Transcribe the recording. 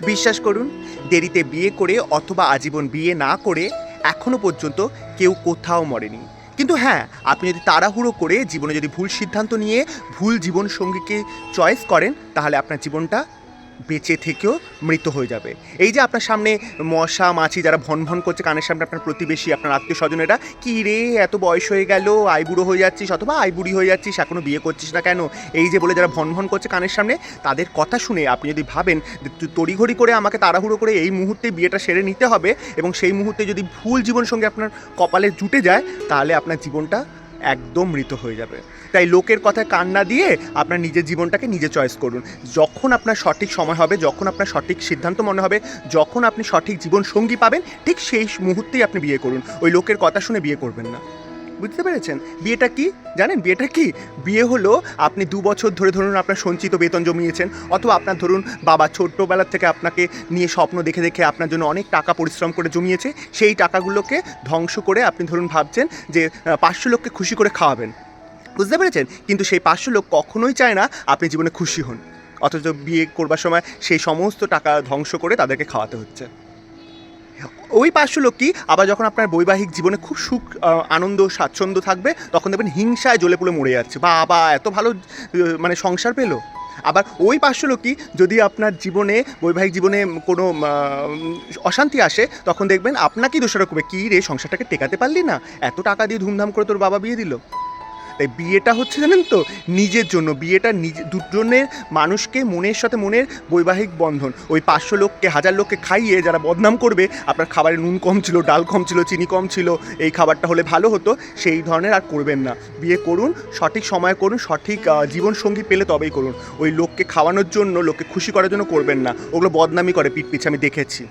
বিশ্বাস করুন, দেরিতে বিয়ে করে অথবা আজীবন বিয়ে না করে এখনও পর্যন্ত কেউ কোথাও মরেনি। কিন্তু হ্যাঁ, আপনি যদি তাড়াহুড়ো করে জীবনে যদি ভুল সিদ্ধান্ত নিয়ে ভুল জীবনসঙ্গীকে চয়েস করেন, তাহলে আপনার জীবনটা বেঁচে থেকেও মৃত হয়ে যাবে। এই যে আপনার সামনে মশা মাছি যারা ভন ভন করছে কানের সামনে, আপনার প্রতিবেশী, আপনার আত্মীয় স্বজনেরা, কী রে এত বয়স হয়ে গেল, আইবুড়ো হয়ে যাচ্ছিস অথবা আইবুড়ি হয়ে যাচ্ছিস, এখনও বিয়ে করছিস না কেন, এই যে বলে যারা ভন ভন করছে কানের সামনে, তাদের কথা শুনে আপনি যদি ভাবেন যে তড়িঘড়ি করে আমাকে তাড়াহুড়ো করে এই মুহূর্তে বিয়েটা সেরে নিতে হবে, এবং সেই মুহূর্তে যদি ভুল জীবনসঙ্গী আপনার কপালে জুটে যায়, তাহলে আপনার জীবনটা একদম মৃত হয়ে যাবে। তাই লোকের কথায় কান না দিয়ে আপনার নিজের জীবনটাকে নিজে চয়েস করুন। যখন আপনার সঠিক সময় হবে, যখন আপনার সঠিক সিদ্ধান্ত মনে হবে, যখন আপনি সঠিক জীবনসঙ্গী পাবেন, ঠিক সেই মুহূর্তেই আপনি বিয়ে করুন। ওই লোকের কথা শুনে বিয়ে করবেন না। বুঝতে পেরেছেন? বিয়েটা কি জানেন? বিয়েটা কি? বিয়ে হলো আপনি 2 বছর ধরে ধরুন আপনার সঞ্চিত বেতন জমিয়েছেন, অথবা আপনার ধরুন বাবা ছোট্টবেলার থেকে আপনাকে নিয়ে স্বপ্ন দেখে দেখে আপনার জন্য অনেক টাকা পরিশ্রম করে জমিয়েছে, সেই টাকাগুলোকে ধ্বংস করে আপনি ধরুন ভাবছেন যে 500 লোককে খুশি করে খাওয়াবেন। বুঝতে পেরেছেন? কিন্তু সেই 500 লোক কখনোই চায় না আপনি জীবনে খুশি হন, অথচ বিয়ে করবার সময় সেই সমস্ত টাকা ধ্বংস করে তাদেরকে খাওয়াতে হচ্ছে। ওই 500 লোকই আবার যখন আপনার বৈবাহিক জীবনে খুব সুখ আনন্দ স্বাচ্ছন্দ্য থাকবে, তখন দেখবেন হিংসায় জ্বলে পুড়ে মরে যাচ্ছে, বাবা এত ভালো মানে সংসার পেলো। আবার ওই 500 লোকই যদি আপনার জীবনে বৈবাহিক জীবনে কোনো অশান্তি আসে, তখন দেখবেন আপনাকেই দোষারোপ করবে, কী রে সংসারটাকে টেকাতে পারলি না, এত টাকা দিয়ে ধুমধাম করে তোর বাবা বিয়ে দিল। তাই বিয়েটা হচ্ছে জানেন তো নিজের জন্য, বিয়েটা নিজে দুজনের মানুষকে মনের সাথে মনের বৈবাহিক বন্ধন। ওই 500 লোককে 1000 লোককে খাইয়ে যারা বদনাম করবে, আপনার খাবারে নুন কম ছিল, ডাল কম ছিল, চিনি কম ছিল, এই খাবারটা হলে ভালো হতো, সেই ধরনের আর করবেন না। বিয়ে করুন, সঠিক সময় করুন, সঠিক জীবনসঙ্গী পেলে তবেই করুন। ওই লোককে খাওয়ানোর জন্য, লোককে খুশি করার জন্য করবেন না। ওগুলো বদনামি করে পিঠ পিছে, আমি দেখেছি।